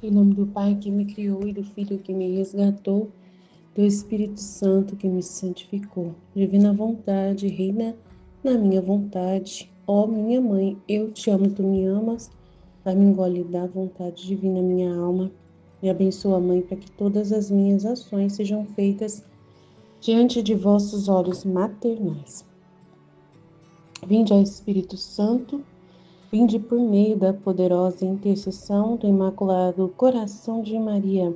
Em nome do Pai que me criou e do Filho que me resgatou, do Espírito Santo que me santificou. Divina vontade, reina na minha vontade. Ó minha mãe, eu te amo, tu me amas. Dá-me um gole da vontade divina, minha alma. Me abençoa, Mãe, para que todas as minhas ações sejam feitas diante de vossos olhos maternais. Vinde, ó Espírito Santo, vinde por meio da poderosa intercessão do Imaculado Coração de Maria,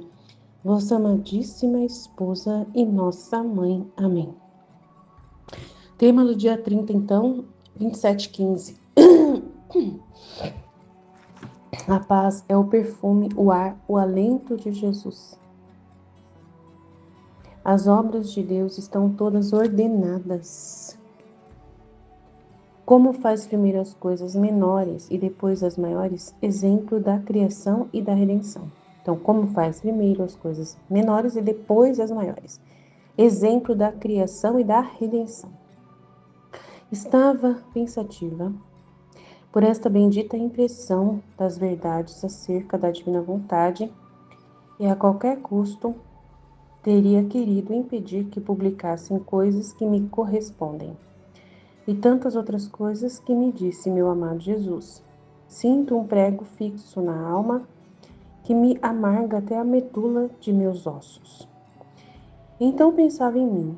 vossa amadíssima esposa e nossa mãe. Amém. Tema do dia 30, então, 27:15. A paz é o perfume, o ar, o alento de Jesus. As obras de Deus estão todas ordenadas. Como faz primeiro as coisas menores e depois as maiores, exemplo da criação e da redenção. Então, como faz primeiro as coisas menores e depois as maiores, exemplo da criação e da redenção. Estava pensativa por esta bendita impressão das verdades acerca da divina vontade e a qualquer custo teria querido impedir que publicassem coisas que me correspondem e tantas outras coisas que me disse meu amado Jesus. Sinto um prego fixo na alma que me amarga até a medula de meus ossos. Então pensava em mim.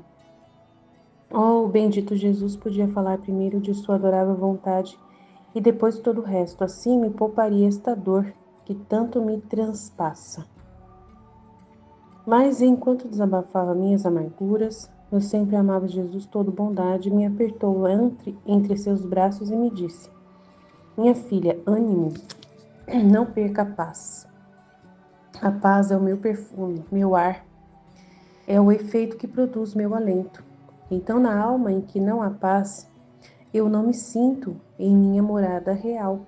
Oh, o bendito Jesus podia falar primeiro de sua adorável vontade e depois todo o resto. Assim me pouparia esta dor que tanto me transpassa. Mas enquanto desabafava minhas amarguras, eu sempre amava Jesus todo bondade, me apertou entre seus braços e me disse: minha filha, ânimo, não perca a paz. A paz é o meu perfume, meu ar, é o efeito que produz meu alento. Então, na alma em que não há paz, eu não me sinto em minha morada real.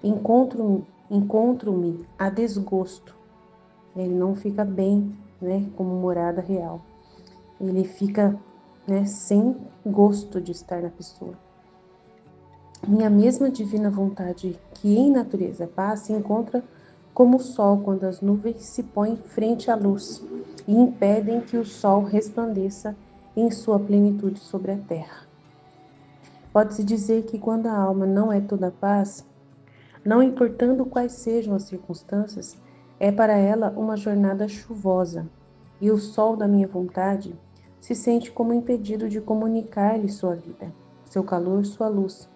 Encontro-me a desgosto. Ele não fica bem, como morada real. Ele fica, sem gosto de estar na pessoa. Minha mesma divina vontade, que em natureza é paz, se encontra como o sol quando as nuvens se põem frente à luz e impedem que o sol resplandeça em sua plenitude sobre a terra. Pode-se dizer que quando a alma não é toda paz, não importando quais sejam as circunstâncias, é para ela uma jornada chuvosa, e o sol da minha vontade se sente como impedido de comunicar-lhe sua vida, seu calor, sua luz.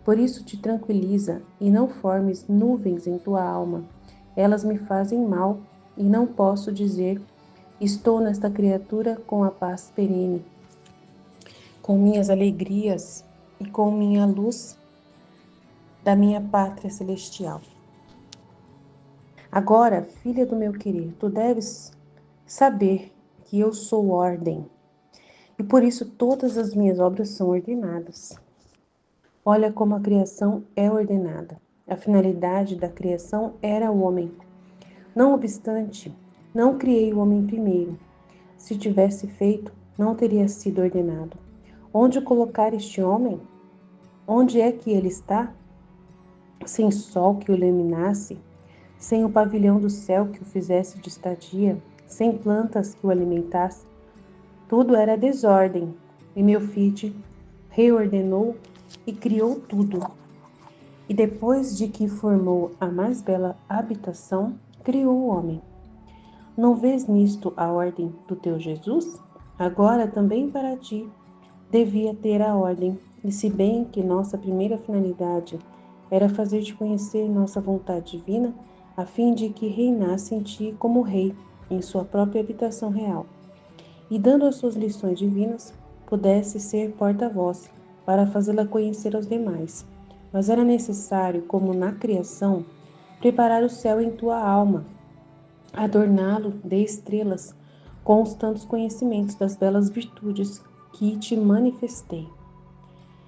Por isso te tranquiliza e não formes nuvens em tua alma. Elas me fazem mal e não posso dizer: estou nesta criatura com a paz perene, com minhas alegrias e com minha luz da minha pátria celestial. Agora, filha do meu querer, tu deves saber que eu sou ordem e por isso todas as minhas obras são ordenadas. Olha como a criação é ordenada. A finalidade da criação era o homem. Não obstante, não criei o homem primeiro. Se tivesse feito, não teria sido ordenado. Onde colocar este homem? Onde é que ele está? Sem sol que o iluminasse, sem o pavilhão do céu que o fizesse de estadia, sem plantas que o alimentasse, tudo era desordem, e meu Filho reordenou e criou tudo. E depois de que formou a mais bela habitação, criou o homem. Não vês nisto a ordem do teu Jesus? Agora também para ti devia ter a ordem, e se bem que nossa primeira finalidade era fazer-te conhecer nossa vontade divina, a fim de que reinasse em ti como rei, em sua própria habitação real, e dando as suas lições divinas, pudesse ser porta-voz para fazê-la conhecer aos demais. Mas era necessário, como na criação, preparar o céu em tua alma, adorná-lo de estrelas com os tantos conhecimentos das belas virtudes que te manifestei.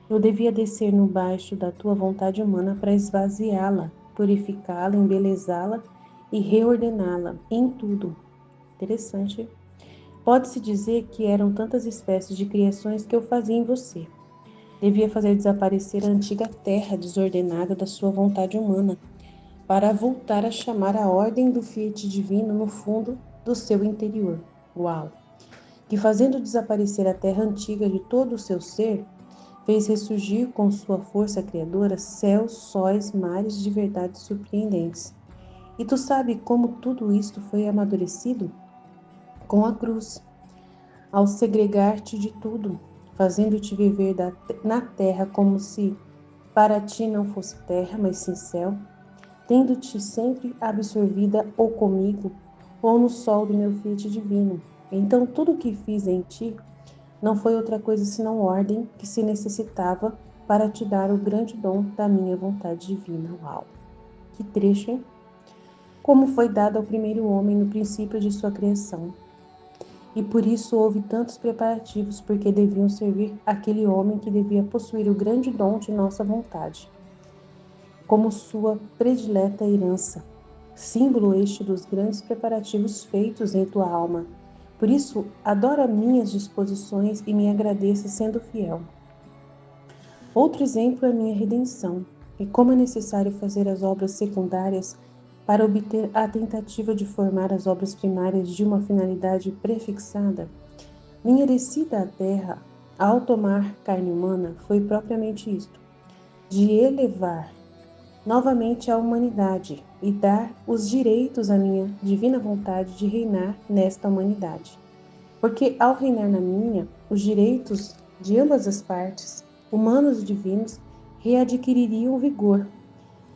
Eu devia descer no baixo da tua vontade humana para esvaziá-la, purificá-la, embelezá-la e reordená-la em tudo. Interessante. Pode-se dizer que eram tantas espécies de criações que eu fazia em você. Devia fazer desaparecer a antiga terra desordenada da sua vontade humana, para voltar a chamar a ordem do Fiat divino no fundo do seu interior. Uau! Que fazendo desaparecer a terra antiga de todo o seu ser, fez ressurgir com sua força criadora céus, sóis, mares de verdades surpreendentes. E tu sabe como tudo isto foi amadurecido? Com a cruz, ao segregar-te de tudo, fazendo-te viver na terra como se para ti não fosse terra, mas sim céu, tendo-te sempre absorvida ou comigo, ou no sol do meu Fiat divino. Então tudo o que fiz em ti não foi outra coisa senão ordem que se necessitava para te dar o grande dom da minha vontade divina. Uau! Que trecho, hein? Como foi dado ao primeiro homem no princípio de sua criação. E por isso houve tantos preparativos, porque deviam servir aquele homem que devia possuir o grande dom de nossa vontade, como sua predileta herança, símbolo este dos grandes preparativos feitos em tua alma. Por isso, adora minhas disposições e me agradeça sendo fiel. Outro exemplo é minha redenção, e como é necessário fazer as obras secundárias para obter a tentativa de formar as obras primárias de uma finalidade prefixada. Minha descida à terra, ao tomar carne humana, foi propriamente isto, de elevar novamente a humanidade e dar os direitos à minha divina vontade de reinar nesta humanidade. Porque ao reinar na minha, os direitos de ambas as partes, humanos e divinos, readquiririam vigor.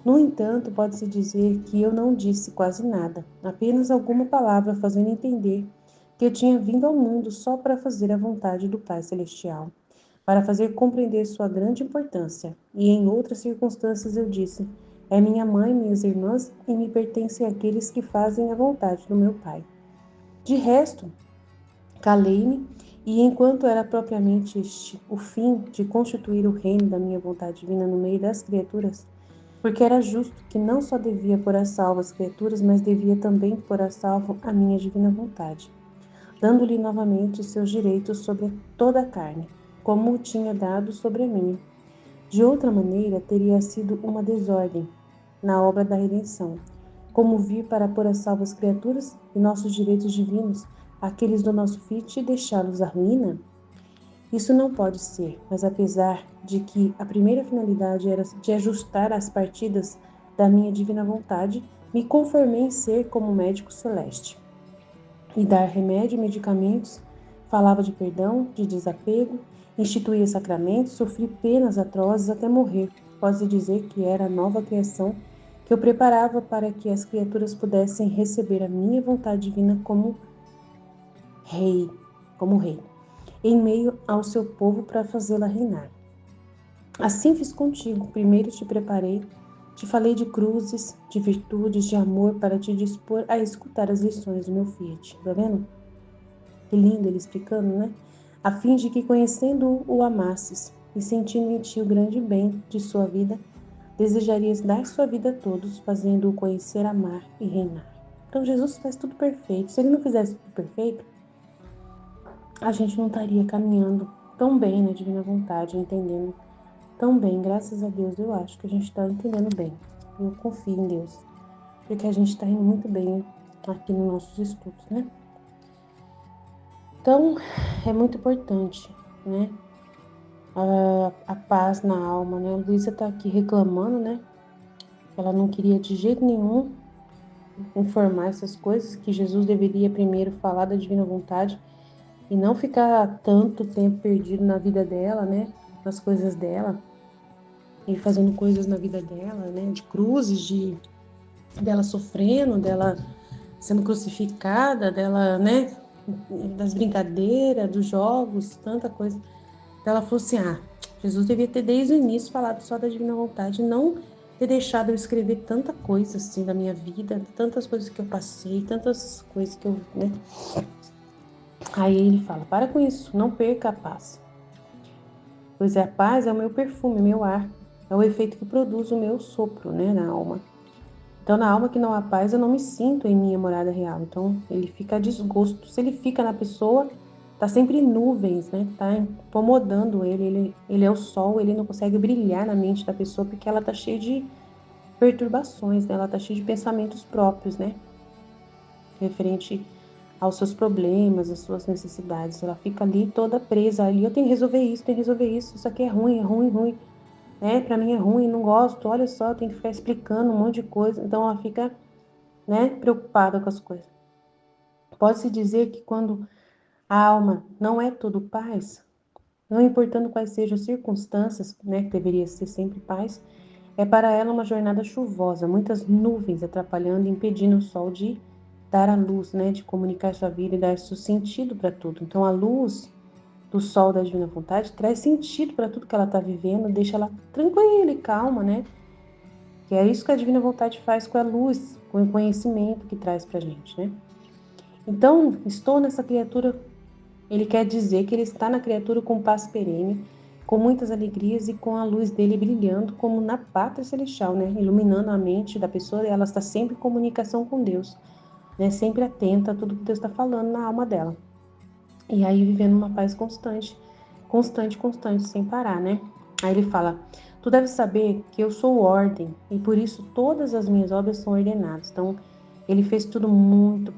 No entanto, pode-se dizer que eu não disse quase nada, apenas alguma palavra fazendo entender que eu tinha vindo ao mundo só para fazer a vontade do Pai Celestial, para fazer compreender sua grande importância. E em outras circunstâncias eu disse: é minha mãe, minhas irmãs, e me pertencem aqueles que fazem a vontade do meu Pai. De resto, calei-me, e enquanto era propriamente este o fim de constituir o reino da minha vontade divina no meio das criaturas, porque era justo que não só devia pôr a salvo as criaturas, mas devia também pôr a salvo a minha divina vontade, dando-lhe novamente seus direitos sobre toda a carne, como o tinha dado sobre a minha. De outra maneira, teria sido uma desordem na obra da redenção, como vir para pôr a salvo as criaturas e nossos direitos divinos, aqueles do nosso Fiat, e deixá-los à ruína? Isso não pode ser, mas apesar de que a primeira finalidade era de ajustar as partidas da minha divina vontade, me conformei em ser como médico celeste e dar remédio e medicamentos, falava de perdão, de desapego, instituía sacramentos, sofri penas atrozes até morrer. Pode dizer que era a nova criação que eu preparava para que as criaturas pudessem receber a minha vontade divina como rei, em meio ao seu povo para fazê-la reinar. Assim fiz contigo. Primeiro te preparei, te falei de cruzes, de virtudes, de amor, para te dispor a escutar as lições do meu Fiat. Tá vendo? Que lindo ele explicando, né? A fim de que, conhecendo-o, o amasses e sentindo em ti o grande bem de sua vida, desejarias dar sua vida a todos, fazendo-o conhecer, amar e reinar. Então Jesus faz tudo perfeito. Se ele não fizesse tudo perfeito, a gente não estaria caminhando tão bem na divina vontade, entendendo tão bem. Graças a Deus, eu acho que a gente está entendendo bem. Eu confio em Deus, porque a gente está indo muito bem aqui nos nossos estudos, né? Então, é muito importante, né? A paz na alma, né? A Luísa está aqui reclamando, né? Ela não queria de jeito nenhum informar essas coisas, que Jesus deveria primeiro falar da divina vontade e não ficar tanto tempo perdido na vida dela, né? Nas coisas dela, e fazendo coisas na vida dela, né? De cruzes, dela sofrendo, dela sendo crucificada, dela, né? Das brincadeiras, dos jogos, tanta coisa. Ela falou assim: Jesus devia ter desde o início falado só da divina vontade, não ter deixado eu escrever tanta coisa assim da minha vida, tantas coisas que eu passei, tantas coisas que eu, né? Aí ele fala: para com isso, não perca a paz. Pois a paz é o meu perfume, meu ar, é o efeito que produz o meu sopro, né, na alma. Então, na alma que não há paz, eu não me sinto em minha morada real. Então, ele fica a desgosto. Se ele fica na pessoa, tá sempre em nuvens, né? Tá incomodando ele. Ele é o sol, ele não consegue brilhar na mente da pessoa porque ela tá cheia de perturbações, né? Ela está cheia de pensamentos próprios, né? Referente aos seus problemas, às suas necessidades. Ela fica ali toda presa ali. Eu tenho que resolver isso, tenho que resolver isso. Isso aqui é ruim, ruim. Né? Para mim é ruim, não gosto. Olha só, eu tenho que ficar explicando um monte de coisa. Então ela fica, né, preocupada com as coisas. Pode-se dizer que quando a alma não é tudo paz, não importando quais sejam as circunstâncias, né, que deveria ser sempre paz, é para ela uma jornada chuvosa, muitas nuvens atrapalhando e impedindo o sol de dar a luz, né, de comunicar sua vida e dar seu sentido para tudo. Então a luz do sol da divina vontade traz sentido para tudo que ela está vivendo, deixa ela tranquila e calma, né? Que é isso que a divina vontade faz com a luz, com o conhecimento que traz para a gente, né? Então, estou nessa criatura, ele quer dizer que ele está na criatura com paz perene, com muitas alegrias e com a luz dele brilhando como na pátria celestial, né? Iluminando a mente da pessoa e ela está sempre em comunicação com Deus, né? Sempre atenta a tudo que Deus está falando na alma dela. E aí vivendo uma paz constante, sem parar, né? Aí ele fala: tu deves saber que eu sou ordem e por isso todas as minhas obras são ordenadas. Então, ele fez tudo muito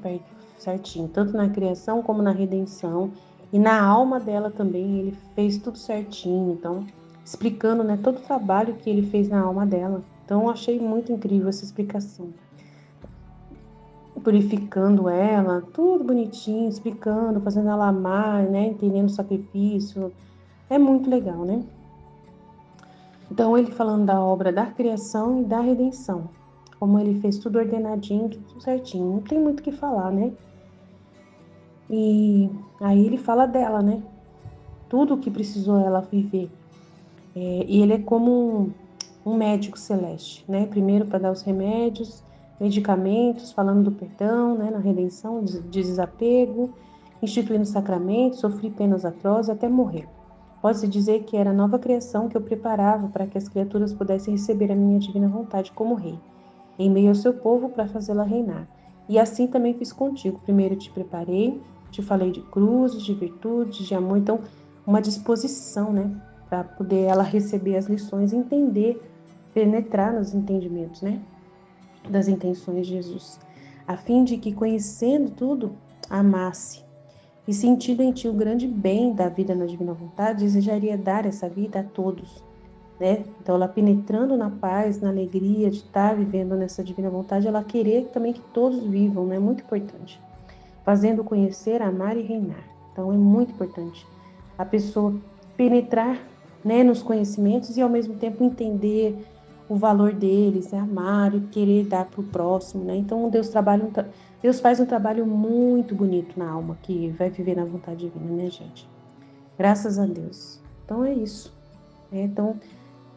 certinho, tanto na criação como na redenção e na alma dela também, ele fez tudo certinho. Então, explicando, né, todo o trabalho que ele fez na alma dela. Então, eu achei muito incrível essa explicação. Purificando ela, tudo bonitinho, explicando, fazendo ela amar, né, entendendo o sacrifício. É muito legal, né? Então, ele falando da obra da criação e da redenção. Como ele fez tudo ordenadinho, tudo certinho. Não tem muito o que falar, né? E aí ele fala dela, né? Tudo o que precisou ela viver. E ele é como um médico celeste, né? Primeiro para dar os remédios, medicamentos, falando do perdão, né? Na redenção, de desapego, instituindo sacramentos, sofri penas atrozes até morrer. Pode-se dizer que era a nova criação que eu preparava para que as criaturas pudessem receber a minha divina vontade como rei, em meio ao seu povo para fazê-la reinar. E assim também fiz contigo. Primeiro te preparei, te falei de cruzes, de virtudes, de amor. Então, uma disposição, né? Para poder ela receber as lições, entender, penetrar nos entendimentos, né? Das intenções de Jesus. A fim de que, conhecendo tudo, amasse e sentindo em ti o grande bem da vida na divina vontade, desejaria dar essa vida a todos, né? Então, ela penetrando na paz, na alegria de estar vivendo nessa divina vontade, ela querer também que todos vivam, né? Muito importante. Fazendo conhecer, amar e reinar. Então, é muito importante a pessoa penetrar, né, nos conhecimentos e, ao mesmo tempo, entender o valor deles, né? Amar e querer dar para o próximo, né? Então, Deus faz um trabalho muito bonito na alma que vai viver na vontade divina, né, gente? Graças a Deus. Então, é isso. Né? Então,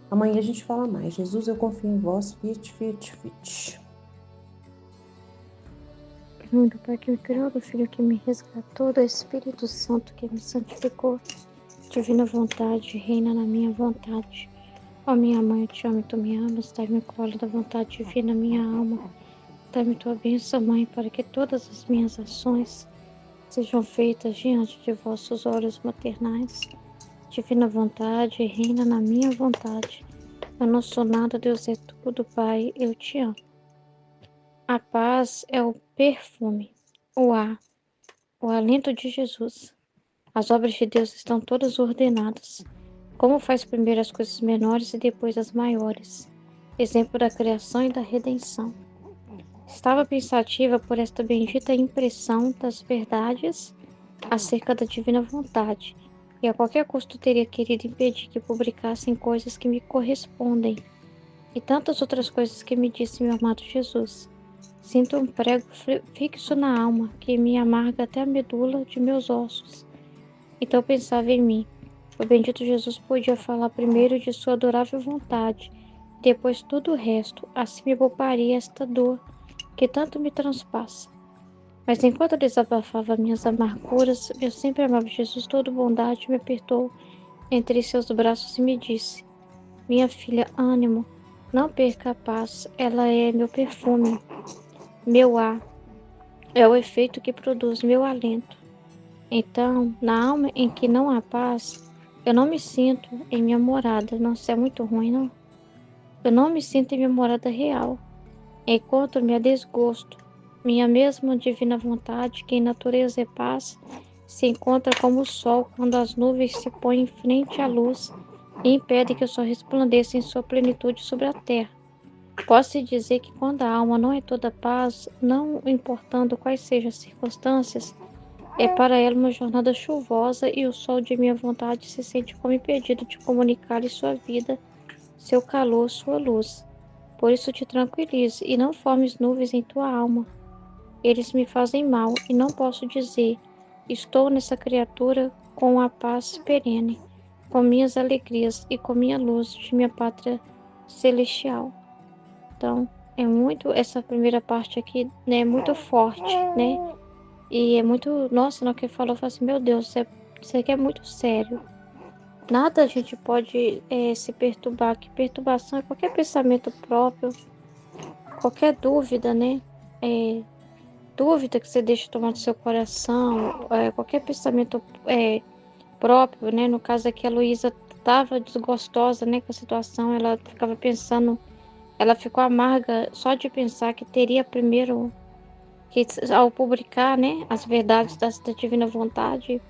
amanhã a gente fala mais. Jesus, eu confio em vós. Fit. Em nome do Pai que me criou, do Filho que me resgatou, do Espírito Santo que me santificou. Divina vontade, reina na minha vontade. Ó minha mãe, eu te amo e tu me amas. Dai-me o colo da vontade divina, minha alma. Dai-me tua bênção, Mãe, para que todas as minhas ações sejam feitas diante de vossos olhos maternais. Divina vontade, reina na minha vontade. Eu não sou nada, Deus é tudo, Pai, eu te amo. A paz é o perfume, o ar, o alento de Jesus. As obras de Deus estão todas ordenadas. Como faz primeiro as coisas menores e depois as maiores. Exemplo da criação e da redenção. Estava pensativa por esta bendita impressão das verdades acerca da divina vontade, e a qualquer custo teria querido impedir que publicassem coisas que me correspondem, e tantas outras coisas que me disse meu amado Jesus. Sinto um prego fixo na alma, que me amarga até a medula de meus ossos. Então pensava em mim. O bendito Jesus podia falar primeiro de sua adorável vontade, depois tudo o resto, assim me pouparia esta dor que tanto me transpassa. Mas enquanto desabafava minhas amarguras, meu sempre amado Jesus, todo bondade, me apertou entre seus braços e me disse: minha filha, ânimo, não perca a paz, ela é meu perfume, meu ar, é o efeito que produz meu alento. Então, na alma em que não há paz, eu não me sinto em minha morada. Nossa, é muito ruim, não? Eu não me sinto em minha morada real. Encontro-me a desgosto. Minha mesma divina vontade, que em natureza é paz, se encontra como o sol quando as nuvens se põem em frente à luz e impedem que o sol resplandeça em sua plenitude sobre a terra. Posso dizer que quando a alma não é toda paz, não importando quais sejam as circunstâncias, é para ela uma jornada chuvosa e o sol de minha vontade se sente como impedido de comunicar-lhe sua vida, seu calor, sua luz. Por isso te tranquilize e não formes nuvens em tua alma. Eles me fazem mal e não posso dizer: estou nessa criatura com a paz perene, com minhas alegrias e com minha luz de minha pátria celestial. Então, é muito essa primeira parte aqui, né, é muito forte, né? E é muito, nossa, no que ele falou, eu falei assim, meu Deus, isso aqui é muito sério. Nada a gente pode se perturbar, que perturbação é qualquer pensamento próprio, qualquer dúvida, né? É, dúvida que você deixa tomar no seu coração, qualquer pensamento próprio, né? No caso aqui, a Luísa estava desgostosa, né, com a situação, ela ficava pensando, ela ficou amarga só de pensar que teria primeiro, que ao publicar, né, as verdades da divina vontade,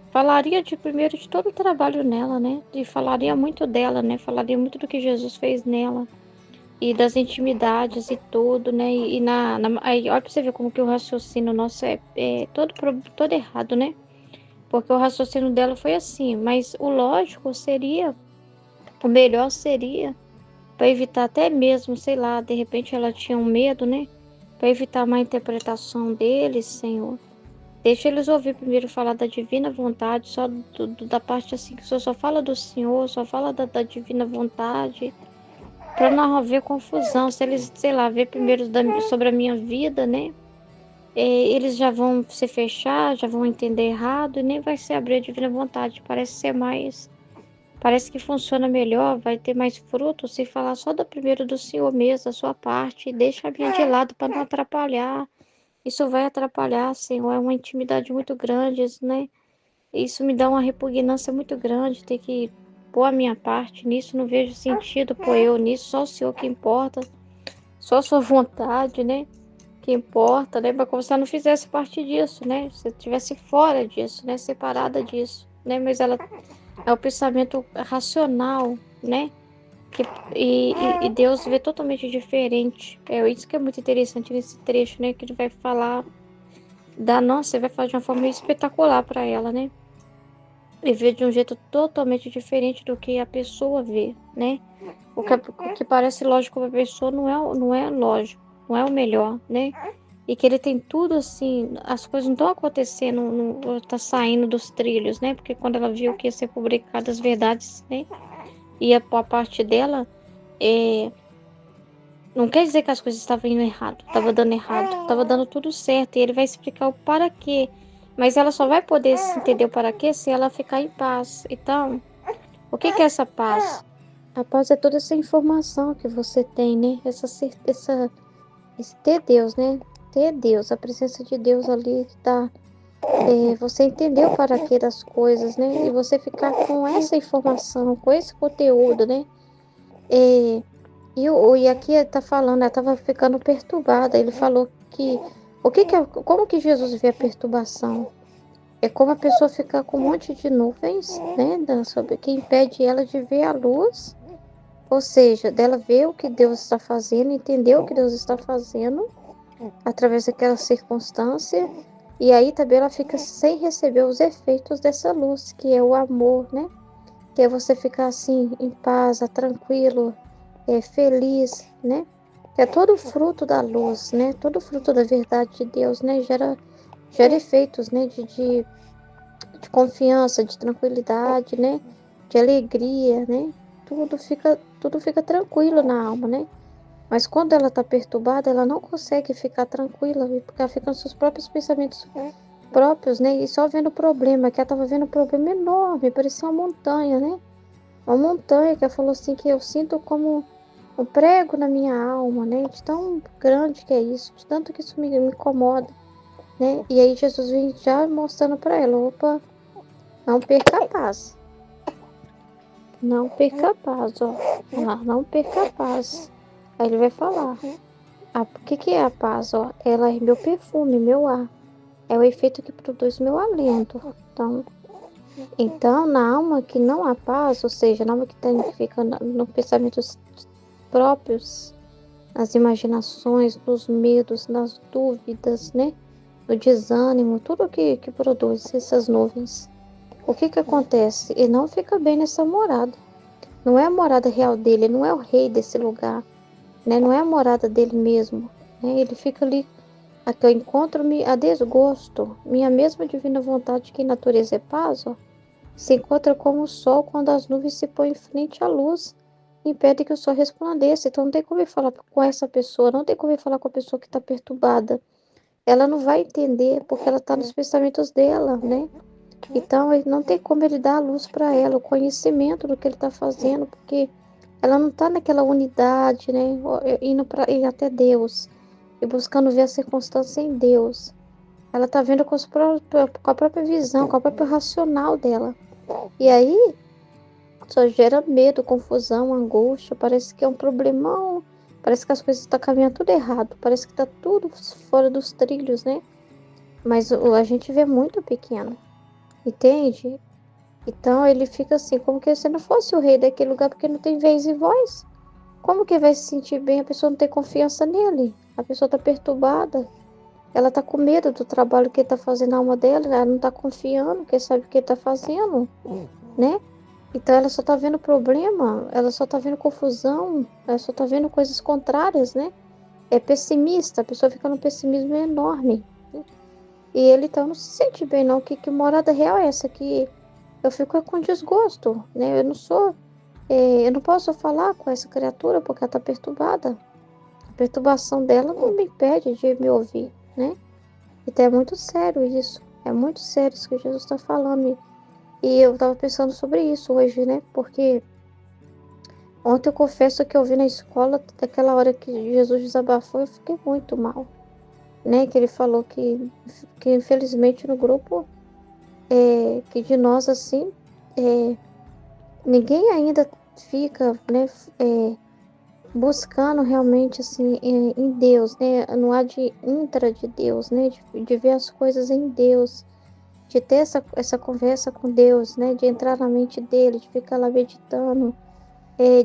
falaria de primeiro de todo o trabalho nela, né, e falaria muito dela, né, falaria muito do que Jesus fez nela, e das intimidades e tudo, né? Aí, olha pra você ver como que o raciocínio nosso é todo errado, né? Porque o raciocínio dela foi assim, mas o lógico seria, o melhor seria, para evitar até mesmo, sei lá, de repente ela tinha um medo, né? Para evitar a má interpretação deles, Senhor. Deixa eles ouvir primeiro falar da divina vontade, só da parte assim que o Senhor só fala do Senhor, só fala da divina vontade, para não haver confusão. Se eles, sei lá, ver primeiro sobre a minha vida, né? Eles já vão se fechar, já vão entender errado e nem vai se abrir a divina vontade. Parece ser mais, parece que funciona melhor, vai ter mais fruto se falar só do primeiro do Senhor mesmo, da sua parte, e deixa a minha de lado para não atrapalhar. Isso vai atrapalhar, Senhor, é uma intimidade muito grande, né? Isso me dá uma repugnância muito grande, ter que pôr a minha parte nisso, não vejo sentido pôr eu nisso, só o Senhor que importa, só a sua vontade, né? Que importa, né? Mas como se ela não fizesse parte disso, né? Se estivesse fora disso, né? Separada disso, né? Mas ela é o pensamento racional, né? Que, e Deus vê totalmente diferente. É isso que é muito interessante nesse trecho, né? Que ele vai falar da nossa, ele vai falar de uma forma espetacular para ela, né? E vê de um jeito totalmente diferente do que a pessoa vê, né? O que parece lógico para a pessoa não é lógico, não é o melhor, né? E que ele tem tudo assim, as coisas não estão acontecendo, não tá saindo dos trilhos, né? Porque quando ela viu que ia ser publicadas as verdades, né? Ia a parte dela, é, não quer dizer que as coisas estavam indo errado, estava dando tudo certo. E ele vai explicar o para quê. Mas ela só vai poder entender o para quê se ela ficar em paz. Então, o que é essa paz? A paz é toda essa informação que você tem, né? Esse ter Deus, né? Ter Deus, a presença de Deus ali que tá. Você entender o para quê das coisas, né? E você ficar com essa informação, com esse conteúdo, né? É, e aqui ele tá falando, ela tava ficando perturbada. Ele falou que como que Jesus vê a perturbação? É como a pessoa ficar com um monte de nuvens, né? Sobre que impede ela de ver a luz, ou seja, dela ver o que Deus está fazendo, entender o que Deus está fazendo através daquela circunstância. E aí também ela fica sem receber os efeitos dessa luz, que é o amor, né? Que é você ficar assim, em paz, tranquilo, feliz, né? Que é todo fruto da luz, né? Todo fruto da verdade de Deus, né? Gera efeitos, né? De confiança, de tranquilidade, né? De alegria, né? Tudo fica tranquilo na alma, né? Mas quando ela está perturbada, ela não consegue ficar tranquila, porque ela fica nos seus próprios pensamentos próprios, né? E só vendo o problema, que ela estava vendo um problema enorme, parecia uma montanha, né? Uma montanha que ela falou assim, que eu sinto como um prego na minha alma, né? De tão grande que é isso, de tanto que isso me incomoda, né? E aí Jesus vem já mostrando para ela, opa, não perca a paz. não perca a paz, ó. Olha lá, não perca a paz. Aí ele vai falar, o que é a paz, ó? Ela é meu perfume, meu ar. É o efeito que produz meu alento. Então, na alma que não há paz, ou seja, na alma que fica no pensamentos próprios, nas imaginações, nos medos, nas dúvidas, né? No desânimo, tudo que produz essas nuvens. O que acontece? Ele não fica bem nessa morada. Não é a morada real dele, ele não é o rei desse lugar, né? Não é a morada dele mesmo, né? Ele fica ali, aqui eu encontro-me a desgosto, minha mesma divina vontade, que em natureza é paz, ó, se encontra como o sol quando as nuvens se põem em frente à luz e impede que o sol resplandeça. Então não tem como eu falar com essa pessoa, não tem como eu falar com a pessoa que está perturbada. Ela não vai entender porque ela está nos pensamentos dela, né? Então não tem como ele dar a luz para ela, o conhecimento do que ele está fazendo, porque ela não está naquela unidade, né? Indo para ir até Deus e buscando ver a circunstância em Deus. Ela está vendo com a própria visão, com a própria racional dela. E aí só gera medo, confusão, angústia, parece que é um problemão, parece que as coisas estão caminhando tudo errado, parece que está tudo fora dos trilhos, né? Mas a gente vê muito pequeno, entende? Então ele fica assim, como que se não fosse o rei daquele lugar, porque não tem vez e voz. Como que vai se sentir bem? A pessoa não tem confiança nele, a pessoa está perturbada, ela está com medo do trabalho que ele está fazendo na alma dela, ela não está confiando, porque sabe o que ele está fazendo, né? Então ela só tá vendo problema, ela só tá vendo confusão, ela só tá vendo coisas contrárias, né? É pessimista, a pessoa fica num pessimismo enorme, né? E ele então não se sente bem não, que morada real é essa? Que eu fico com desgosto, né? Eu não posso falar com essa criatura porque ela tá perturbada. A perturbação dela não me impede de me ouvir, né? Então é muito sério isso, é muito sério isso que Jesus está falando. E eu tava pensando sobre isso hoje, né? Porque ontem eu confesso que eu vi na escola, daquela hora que Jesus desabafou, eu fiquei muito mal, né? Que ele falou que infelizmente no grupo, que de nós, assim, ninguém ainda fica, né, buscando realmente, assim, em Deus, né? No há de intra de Deus, né? De ver as coisas em Deus, de ter essa conversa com Deus, né? De entrar na mente dele, de ficar lá meditando,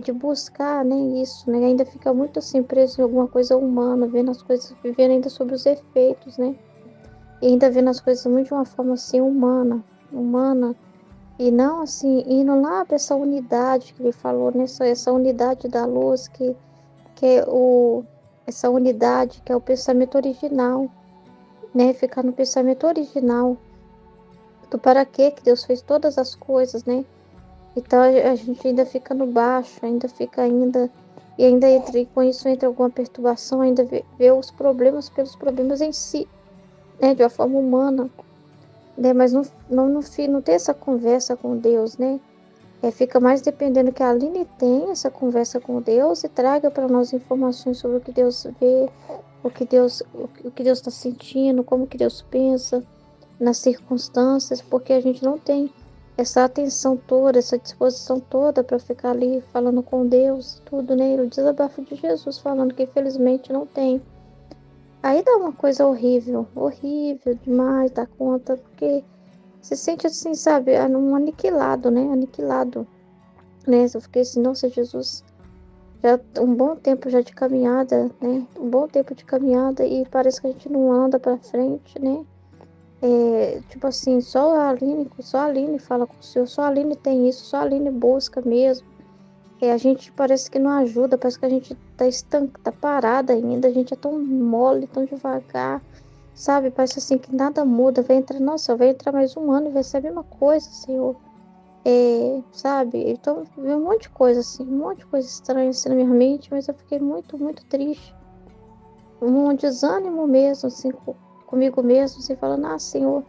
de buscar, né, isso, né, ainda fica muito assim preso em alguma coisa humana, vendo as coisas, vivendo ainda sobre os efeitos, né, e ainda vendo as coisas muito de uma forma assim humana, e não assim, indo lá para essa unidade que ele falou, né, essa unidade da luz, que é essa unidade que é o pensamento original, né, ficar no pensamento original do para que Deus fez todas as coisas, né. Então a gente ainda fica no baixo, ainda fica e ainda com isso entra alguma perturbação, ainda vê os problemas pelos problemas em si, né, de uma forma humana, né, mas não tem essa conversa com Deus, né, fica mais dependendo que a Aline tenha essa conversa com Deus e traga para nós informações sobre o que Deus vê, o que Deus está sentindo, como que Deus pensa nas circunstâncias, porque a gente não tem essa atenção toda, essa disposição toda para ficar ali falando com Deus, tudo, né? O desabafo de Jesus falando que infelizmente não tem. Aí dá uma coisa horrível, horrível demais, dá conta, porque se sente assim, sabe, um aniquilado, né? Aniquilado, né? Eu fiquei assim, nossa, Jesus, já um bom tempo já de caminhada, né? Um bom tempo de caminhada e parece que a gente não anda para frente, né? Tipo assim, só a Aline fala com o Senhor, só a Aline tem isso, só a Aline busca mesmo. A gente parece que não ajuda, parece que a gente tá tá parada ainda, a gente é tão mole, tão devagar, sabe? Parece assim que nada muda, vai entrar mais um ano e vai ser a mesma coisa, Senhor. Sabe? Então, vi um monte de coisa assim, um monte de coisa estranha assim na minha mente, mas eu fiquei muito, muito triste. Um desânimo mesmo, assim, comigo mesmo, assim, falando, Senhor,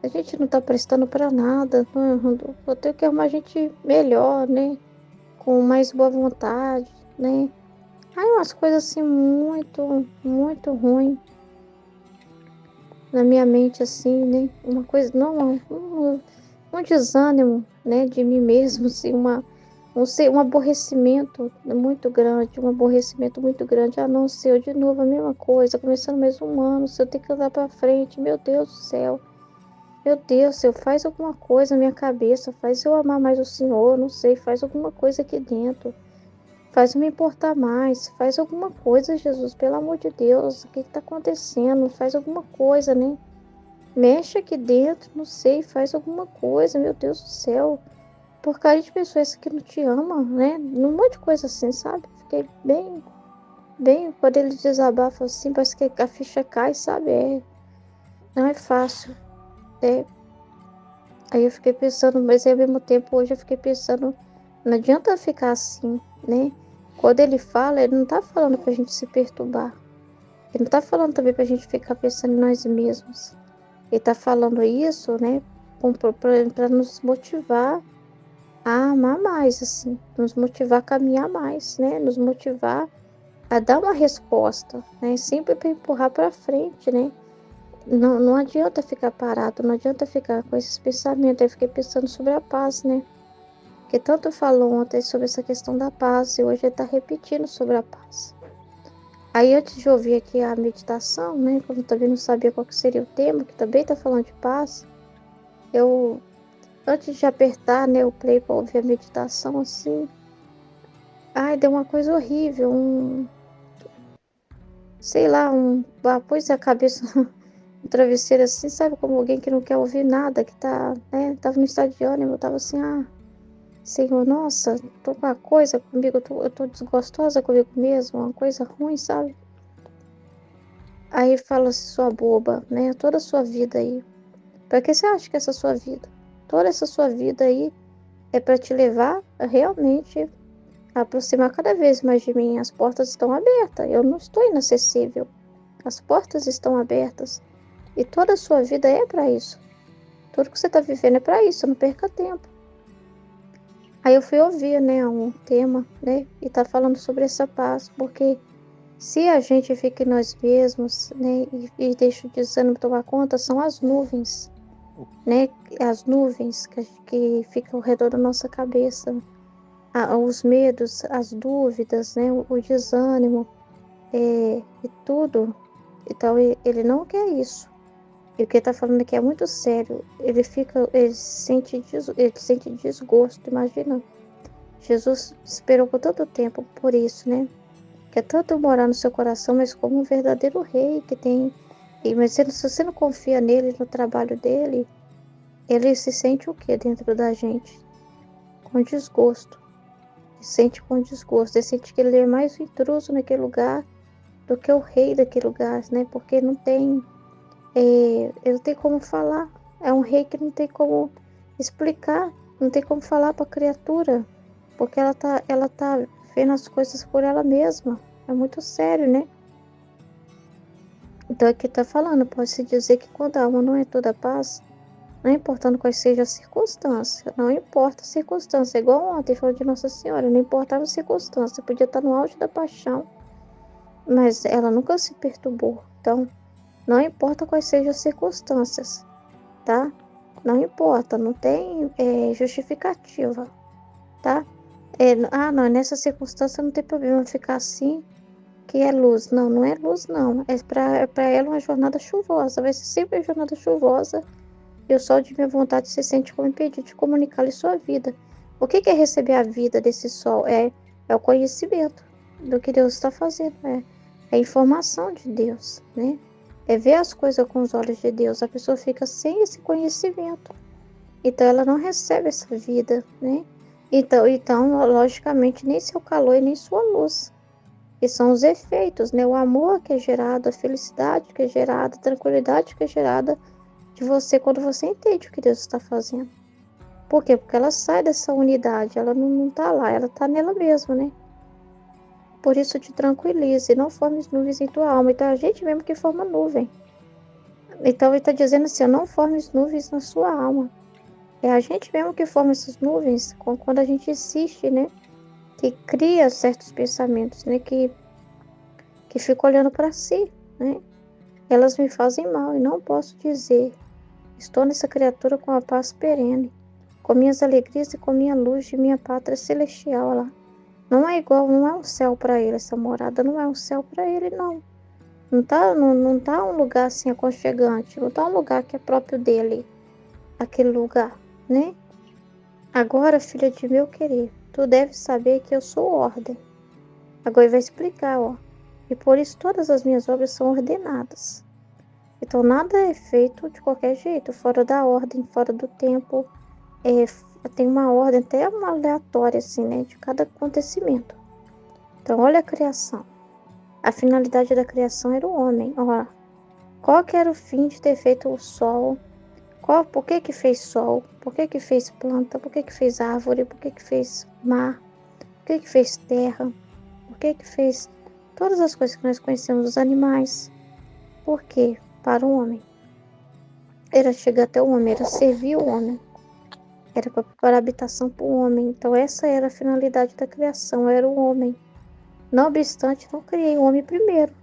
a gente não tá prestando para nada, vou ter que arrumar gente melhor, né? Com mais boa vontade, né? Aí umas coisas assim muito, muito ruim na minha mente, assim, né? Uma coisa, não, um desânimo, né? De mim mesmo, assim, um aborrecimento muito grande, um aborrecimento muito grande. Ah, não, Senhor, de novo a mesma coisa, começando mais um ano, Senhor, tem que andar para frente, meu Deus do céu. Meu Deus, Senhor, faz alguma coisa na minha cabeça, faz eu amar mais o Senhor, não sei, faz alguma coisa aqui dentro. Faz eu me importar mais, faz alguma coisa, Jesus, pelo amor de Deus, o que está acontecendo? Faz alguma coisa, né? Mexe aqui dentro, não sei, faz alguma coisa, meu Deus do céu. Porcaria de pessoas que não te amam, né? Um monte de coisa assim, sabe? Fiquei bem, quando ele desabafa assim, parece que a ficha cai, sabe? Não é fácil, é. Aí eu fiquei pensando, mas ao mesmo tempo hoje eu fiquei pensando, não adianta ficar assim, né? Quando ele fala, ele não tá falando pra gente se perturbar. Ele não tá falando também pra gente ficar pensando em nós mesmos. Ele tá falando isso, né? Pra nos motivar a amar mais, assim. Nos motivar a caminhar mais, né? Nos motivar a dar uma resposta, né? Sempre para empurrar para frente, né? Não adianta ficar parado, não adianta ficar com esses pensamentos. Eu fiquei pensando sobre a paz, né? Que tanto falou ontem sobre essa questão da paz e hoje ele está repetindo sobre a paz. Aí antes de ouvir aqui a meditação, né? Como eu também não sabia qual que seria o tema, que também está falando de paz, eu antes de apertar, né, o play para ouvir a meditação, assim, ai, deu uma coisa horrível, sei lá, pôs a cabeça no travesseiro assim, sabe, como alguém que não quer ouvir nada, que tá, né, tava no estado de ânimo, eu tava assim, Senhor, nossa, tô com uma coisa comigo, eu tô desgostosa comigo mesmo, uma coisa ruim, sabe? Aí fala assim, sua boba, né, toda a sua vida aí, pra que você acha que essa sua vida? Toda essa sua vida aí é para te levar a realmente aproximar cada vez mais de mim. As portas estão abertas, eu não estou inacessível. As portas estão abertas e toda a sua vida é para isso. Tudo que você está vivendo é para isso, não perca tempo. Aí eu fui ouvir, né, um tema, né, e tá falando sobre essa paz, porque se a gente fica em nós mesmos, né, e deixa o desânimo tomar conta, são as nuvens, né, as nuvens que ficam ao redor da nossa cabeça, os medos, as dúvidas, né, o desânimo, e tudo. Então ele não quer isso. E o que ele está falando aqui é muito sério. Ele sente desgosto, imagina. Jesus esperou por tanto tempo por isso, né? Quer tanto morar no seu coração, mas como um verdadeiro rei que tem. Mas se você não confia nele, no trabalho dele, ele se sente o que dentro da gente? Com desgosto. Ele sente com desgosto. Ele sente que ele é mais um intruso naquele lugar do que o rei daquele lugar, né? Porque não tem, ele não tem como falar. É um rei que não tem como explicar, não tem como falar para a criatura, porque ela tá vendo as coisas por ela mesma. É muito sério, né? Então aqui tá falando, pode-se dizer que quando a alma não é toda paz, não importando quais sejam as circunstâncias, não importa a circunstância, igual ontem falou de Nossa Senhora, não importava a circunstância, podia estar no auge da paixão, mas ela nunca se perturbou. Então, não importa quais sejam as circunstâncias, tá? Não importa, não tem justificativa, tá? Não, nessa circunstância não tem problema ficar assim, que é luz. Não, não é luz, não. É pra ela uma jornada chuvosa, vai ser sempre uma jornada chuvosa, e o sol de minha vontade se sente como impedido de comunicar-lhe sua vida. O que é receber a vida desse sol? É o conhecimento do que Deus está fazendo, é a informação de Deus, né? É ver as coisas com os olhos de Deus. A pessoa fica sem esse conhecimento. Então ela não recebe essa vida, né? Então, logicamente, nem seu calor e nem sua luz. E são os efeitos, né? O amor que é gerado, a felicidade que é gerada, a tranquilidade que é gerada de você quando você entende o que Deus está fazendo. Por quê? Porque ela sai dessa unidade, ela não tá lá, ela tá nela mesma, né? Por isso te tranquilize, não formes nuvens em tua alma. Então é a gente mesmo que forma nuvem. Então ele está dizendo assim, não formes nuvens na sua alma. É a gente mesmo que forma essas nuvens quando a gente insiste, né? Que cria certos pensamentos, né? Que fica olhando para si, né? Elas me fazem mal e não posso dizer. Estou nessa criatura com a paz perene. com minhas alegrias e com minha luz de minha pátria celestial lá. Não é igual, não é um céu para ele, essa morada não é um céu para ele, não. Não tá um lugar assim aconchegante, não tá um lugar que é próprio dele, aquele lugar, né? Agora, filha de meu querer, tu deves saber que eu sou ordem. Agora ele vai explicar, ó. E por isso todas as minhas obras são ordenadas. Então nada é feito de qualquer jeito, fora da ordem, fora do tempo. Tem uma ordem, até uma aleatória, assim, né? De cada acontecimento. Então, olha a criação. A finalidade da criação era o homem. Ó, qual que era o fim de ter feito o sol? Por que fez sol? Por que fez planta? Por que fez árvore? Por que fez mar? Por que fez terra? Por que fez todas as coisas que nós conhecemos dos animais? Por quê? Para o homem. Era chegar até o homem, era servir o homem. Era para preparar habitação para o homem. Então essa era a finalidade da criação, era o homem. Não obstante, não criei o homem primeiro.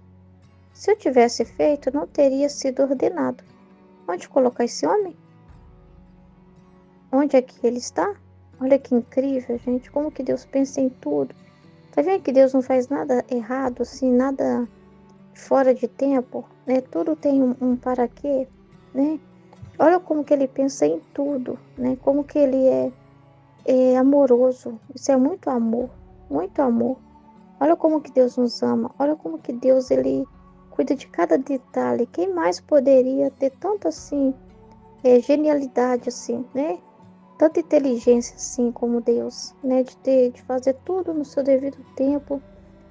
Se eu tivesse feito, não teria sido ordenado. Onde colocar esse homem? Onde é que ele está? Olha que incrível, gente. Como que Deus pensa em tudo. Tá vendo que Deus não faz nada errado, assim, nada fora de tempo, né? Tudo tem um para quê, né? Olha como que ele pensa em tudo, né? Como que ele é amoroso. Isso é muito amor, muito amor. Olha como que Deus nos ama. Olha como que Deus, ele cuida de cada detalhe. Quem mais poderia ter tanto assim, genialidade assim, né? Tanta inteligência assim como Deus, né? De fazer tudo no seu devido tempo,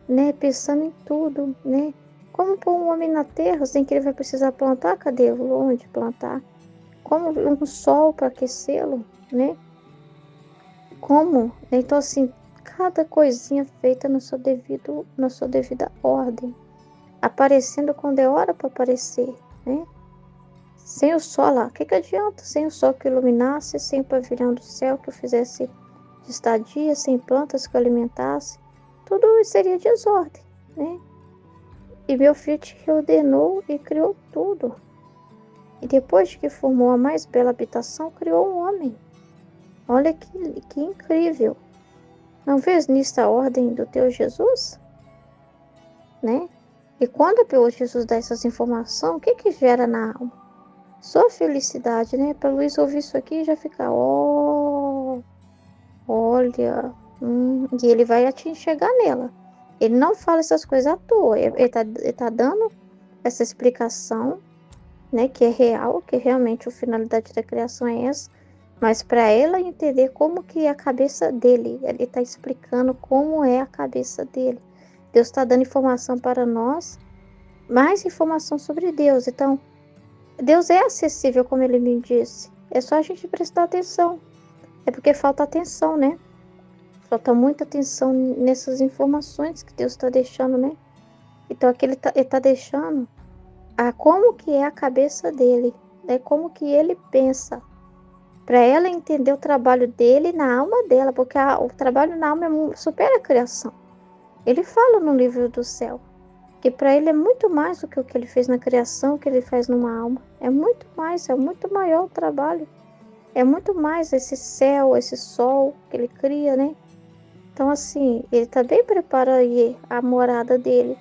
né? Pensando em tudo, né? Como pôr um homem na terra sem que ele vai precisar plantar? Cadê? Onde plantar? Como um sol para aquecê-lo, né? Como? Então, assim, cada coisinha feita na sua devida ordem, aparecendo quando é hora para aparecer, né? Sem o sol lá, o que adianta? Sem o sol que iluminasse, sem o pavilhão do céu que eu fizesse de estadia, sem plantas que eu alimentasse, tudo seria desordem, né? E meu filho te reordenou e criou tudo. E depois que formou a mais bela habitação, criou um homem. Olha que incrível. Não vês nisto a ordem do teu Jesus? Né? E quando o Jesus dá essas informações, o que gera na alma? Só felicidade, né? Para Luiz ouvir isso aqui e já ficar, olha, e ele vai te enxergar nela. Ele não fala essas coisas à toa, ele tá dando essa explicação, né? Que é real, que realmente a finalidade da criação é essa, mas para ela entender como que é a cabeça dele, ele está explicando como é a cabeça dele. Deus está dando informação para nós, mais informação sobre Deus. Então, Deus é acessível, como ele me disse. É só a gente prestar atenção. É porque falta atenção, né? Falta muita atenção nessas informações que Deus está deixando, né? Então, aqui ele tá deixando como que é a cabeça dele, né? Como que ele pensa. Para ela entender o trabalho dele na alma dela, porque o trabalho na alma supera a criação. Ele fala no livro do céu que para ele é muito mais do que o que ele fez na criação, o que ele faz numa alma. É muito mais, é muito maior o trabalho. É muito mais esse céu, esse sol que ele cria, né? Então, assim, ele também prepara aí a morada dele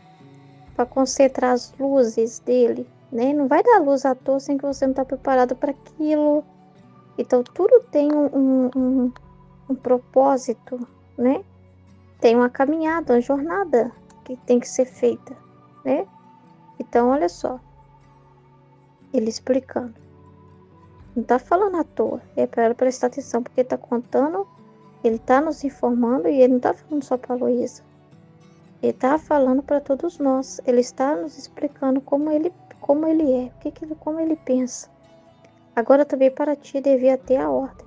para concentrar as luzes dele, né? Não vai dar luz à toa sem que você não está preparado para aquilo. Então, tudo tem um propósito, né? Tem uma caminhada, uma jornada que tem que ser feita, né? Então, olha só, ele explicando. Não tá falando à toa, é para ela prestar atenção, porque tá contando, ele tá nos informando e ele não tá falando só para a Luísa. Ele tá falando para todos nós, ele está nos explicando como ele é, como ele pensa. Agora também para ti devia ter a ordem.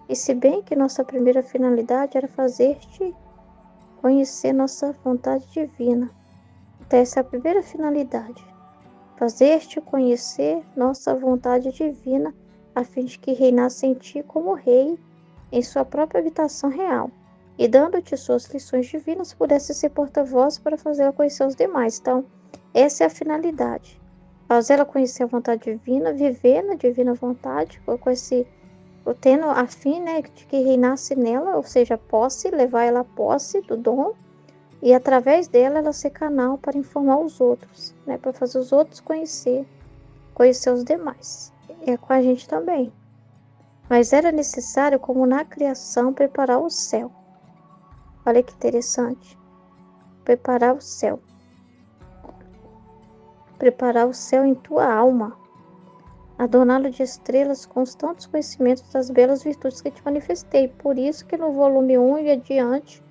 E se bem que nossa primeira finalidade era fazer-te conhecer nossa vontade divina. Então essa é a primeira finalidade. Fazer-te conhecer nossa vontade divina, a fim de que reinasse em ti como rei, em sua própria habitação real. E dando-te suas lições divinas, pudesse ser porta-voz para fazê-la conhecer aos demais. Então, essa é a finalidade. Fazê-la conhecer a vontade divina, viver na divina vontade, com esse tendo a fim, né, de que reinasse nela, ou seja, posse, levar ela à posse do dom, e através dela ela ser canal para informar os outros, né, para fazer os outros conhecer os demais. É com a gente também. Mas era necessário, como na criação, preparar o céu. Olha que interessante. Preparar o céu. Preparar o céu em tua alma. Adorná-lo de estrelas com os tantos conhecimentos das belas virtudes que te manifestei. Por isso que no volume 1 e adiante,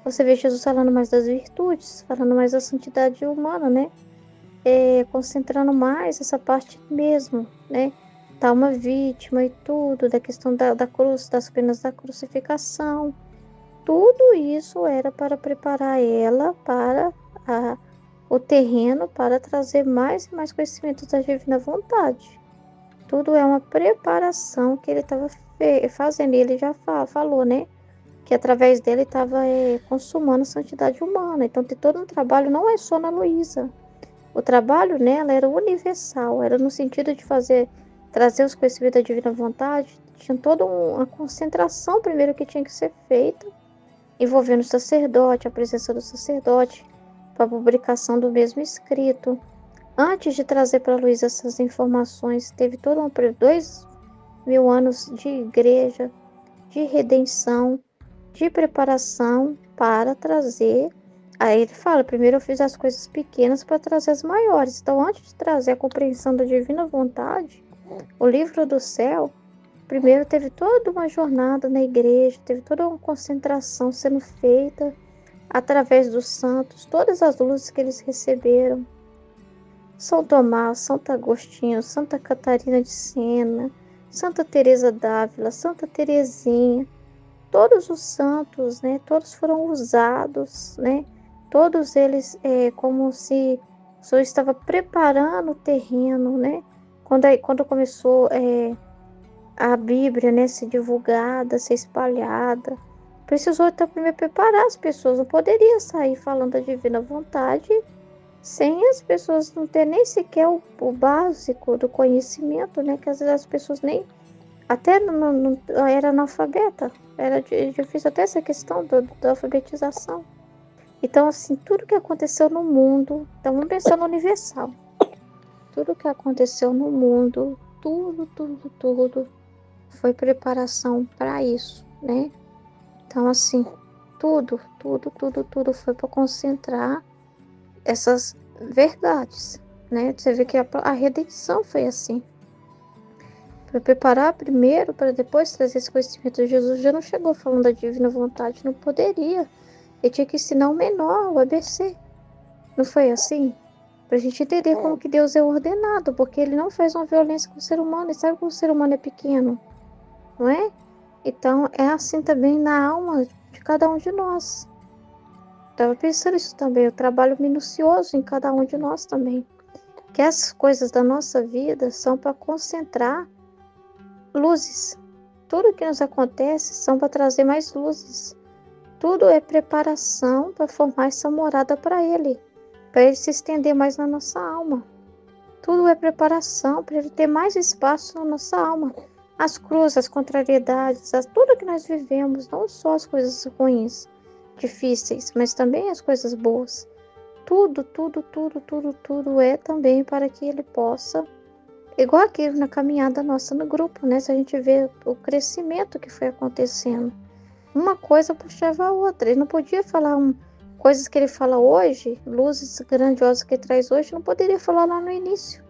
você vê Jesus falando mais das virtudes, falando mais da santidade humana, né? Concentrando mais essa parte mesmo, né? Da alma vítima e tudo, da questão da cruz, das penas da crucificação. Tudo isso era para preparar ela para o terreno, para trazer mais e mais conhecimentos da divina vontade. Tudo é uma preparação que ele estava fazendo. E ele já falou, né? Que através dele estava consumando a santidade humana. Então, tem todo um trabalho, não é só na Luísa. O trabalho nela era universal, era no sentido de trazer os conhecimentos da divina vontade. Tinha toda uma concentração primeiro que tinha que ser feita, envolvendo o sacerdote, a presença do sacerdote, para a publicação do mesmo escrito. Antes de trazer para Luísa essas informações, teve todo 2000 anos de igreja, de redenção, de preparação para trazer. Aí ele fala, primeiro eu fiz as coisas pequenas para trazer as maiores. Então, antes de trazer a compreensão da divina vontade, o livro do céu, primeiro teve toda uma jornada na igreja, teve toda uma concentração sendo feita através dos santos, todas as luzes que eles receberam. São Tomás, Santo Agostinho, Santa Catarina de Sena, Santa Teresa d'Ávila, Santa Teresinha, todos os santos, né, todos foram usados, né, todos eles como se só estava preparando o terreno, né, quando começou a Bíblia, né, ser divulgada, ser espalhada, precisou então primeiro preparar as pessoas, não poderia sair falando da divina vontade sem as pessoas não ter nem sequer o básico do conhecimento, né, que às vezes as pessoas nem, até não era analfabeta, era difícil até essa questão da alfabetização. Então, assim, tudo que aconteceu no mundo, então vamos pensar no universal, tudo que aconteceu no mundo, tudo foi preparação para isso, né? Então, assim, tudo foi para concentrar essas verdades, né? Você vê que a redenção foi assim. Para preparar primeiro, para depois trazer esse conhecimento. Jesus já não chegou falando da divina vontade, não poderia. Ele tinha que ensinar o menor, o ABC. Não foi assim? Para a gente entender como que Deus é ordenado, porque ele não faz uma violência com o ser humano, e sabe que o ser humano é pequeno, não é? Então, é assim também na alma de cada um de nós. Estava pensando isso também, o trabalho minucioso em cada um de nós também. Que as coisas da nossa vida são para concentrar luzes. Tudo que nos acontece são para trazer mais luzes. Tudo é preparação para formar essa morada para ele se estender mais na nossa alma. Tudo é preparação para ele ter mais espaço na nossa alma. As cruzes, as contrariedades, tudo que nós vivemos, não só as coisas ruins, difíceis, mas também as coisas boas. Tudo é também para que ele possa, igual aquilo na caminhada nossa no grupo, né? Se a gente vê o crescimento que foi acontecendo, uma coisa puxava a outra. Ele não podia falar coisas que ele fala hoje, luzes grandiosas que ele traz hoje, não poderia falar lá no início.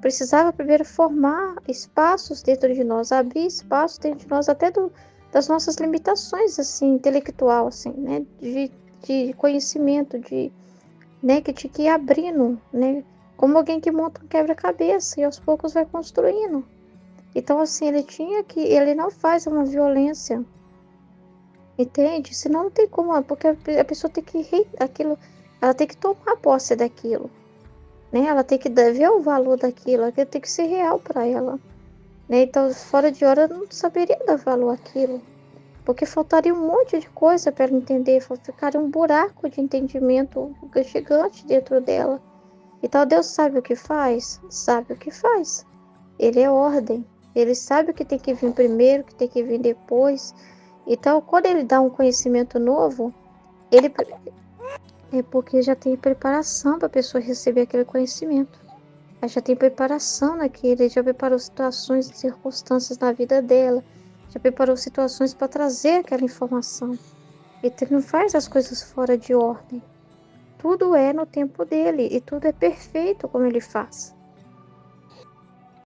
Precisava primeiro formar espaços dentro de nós, abrir espaços dentro de nós, até das nossas limitações, assim, intelectual, assim, né? De conhecimento, né? Que tinha que ir abrindo, né? Como alguém que monta um quebra-cabeça e aos poucos vai construindo. Então, assim, ele não faz uma violência, entende? Senão não tem como, porque a pessoa tem que ela tem que tomar posse daquilo, né? Ela tem que ver o valor daquilo, aquilo tem que ser real para ela, né? Então, fora de hora, não saberia dar valor àquilo, porque faltaria um monte de coisa para ela entender, ficaria um buraco de entendimento gigante dentro dela. Então, Deus sabe o que faz? Sabe o que faz. Ele é ordem. Ele sabe o que tem que vir primeiro, o que tem que vir depois. Então, quando ele dá um conhecimento novo, ele é porque já tem preparação para a pessoa receber aquele conhecimento. Ela já tem preparação naquele, já preparou situações e circunstâncias na vida dela, já preparou situações para trazer aquela informação. Ele não faz as coisas fora de ordem. Tudo é no tempo dele e tudo é perfeito como ele faz.